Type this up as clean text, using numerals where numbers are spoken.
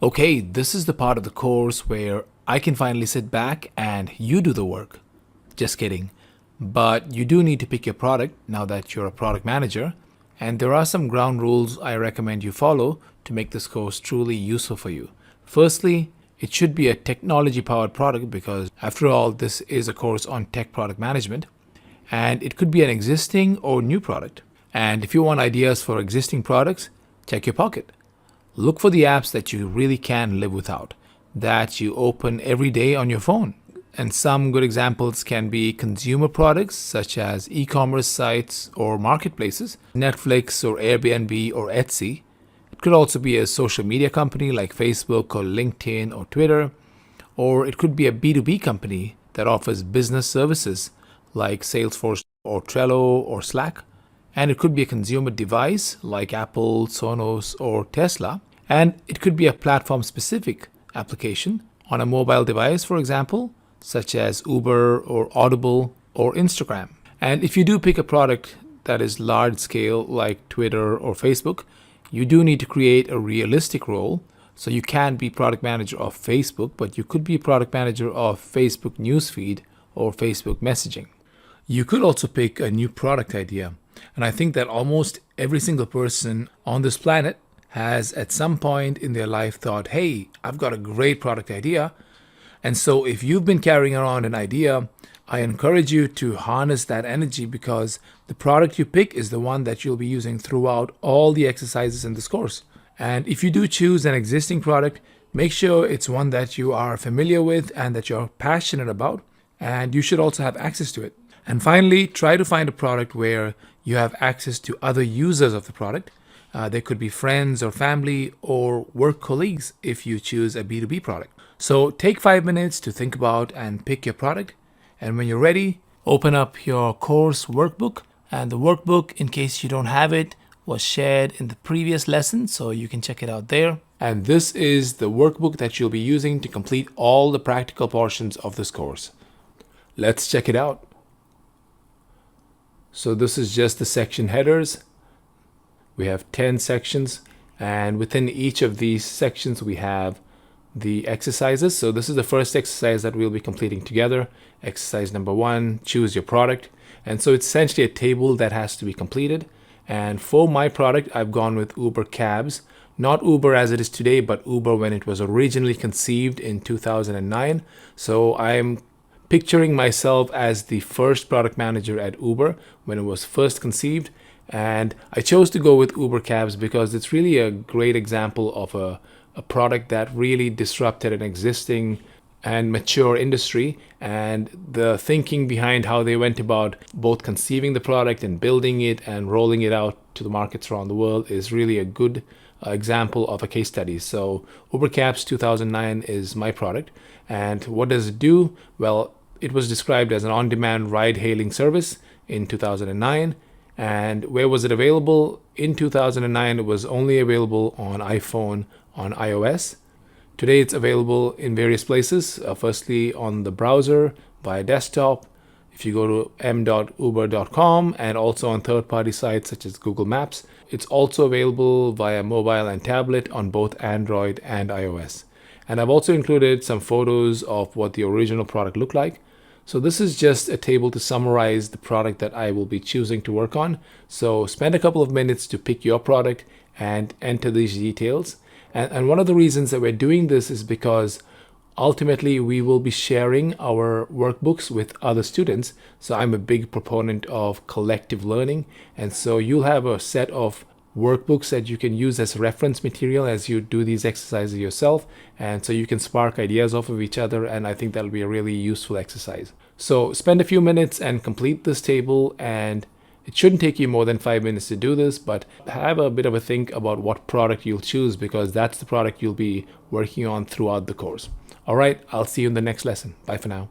Okay, this is the part of the course where I can finally sit back and you do the work. Just kidding. But you do need to pick your product now that you're a product manager, and there are some ground rules I recommend you follow to make this course truly useful for you. Firstly, it should be a technology powered product because, after all, this is a course on tech product management, and it could be an existing or new product. And if you want ideas for existing products, check your pocket. Look for the apps that you really can live without, that you open every day on your phone. And some good examples can be consumer products such as e commerce sites or marketplaces, Netflix or Airbnb or Etsy. It could also be a social media company like Facebook or LinkedIn or Twitter, or it could be a B2B company that offers business services like Salesforce or Trello or Slack. And it could be a consumer device like Apple, Sonos, or Tesla. And it could be a platform specific application on a mobile device, for example, such as Uber or Audible or Instagram. And if you do pick a product that is large scale like Twitter or Facebook, you do need to create a realistic role. So you can be product manager of Facebook, but you could be product manager of Facebook newsfeed or Facebook messaging. You could also pick a new product idea. And I think that almost every single person on this planet has at some point in their life thought, hey, I've got a great product idea. And so if you've been carrying around an idea, I encourage you to harness that energy because the product you pick is the one that you'll be using throughout all the exercises in this course. And if you do choose an existing product, make sure it's one that you are familiar with and that you're passionate about. And you should also have access to it. And finally, try to find a product where you have access to other users of the product. They could be friends or family or work colleagues if you choose a B2B product. So take 5 minutes to think about and pick your product. And when you're ready, open up your course workbook. And the workbook, in case you don't have it, was shared in the previous lesson, so you can check it out there. And this is the workbook that you'll be using to complete all the practical portions of this course. Let's check it out. So this is just the section headers. We have 10 sections, and within each of these sections we have the exercises. So this is the first exercise that we'll be completing together. Exercise number 1, choose your product. And so it's essentially a table that has to be completed. And for my product, I've gone with Uber Cabs. Not Uber as it is today, but Uber when it was originally conceived in 2009. So I'm picturing myself as the first product manager at Uber when it was first conceived. And I chose to go with Uber Cabs because it's really a great example of a product that really disrupted an existing and mature industry. And the thinking behind how they went about both conceiving the product and building it and rolling it out to the markets around the world is really a good example of a case study. So Uber Cabs 2009 is my product. And what does it do? Well, it was described as an on-demand ride-hailing service in 2009. And where was it available? In 2009, it was only available on iPhone, on iOS. Today, it's available in various places. Firstly, on the browser, via desktop. If you go to m.uber.com, and also on third-party sites such as Google Maps. It's also available via mobile and tablet on both Android and iOS. And I've also included some photos of what the original product looked like. So this is just a table to summarize the product that I will be choosing to work on. So spend a couple of minutes to pick your product and enter these details. And one of the reasons that we're doing this is because ultimately we will be sharing our workbooks with other students. So I'm a big proponent of collective learning. And so you'll have a set of workbooks that you can use as reference material as you do these exercises yourself. And so you can spark ideas off of each other. And I think that'll be a really useful exercise. So spend a few minutes and complete this table. And it shouldn't take you more than 5 minutes to do this, but have a bit of a think about what product you'll choose because that's the product you'll be working on throughout the course. All right, I'll see you in the next lesson. Bye for now.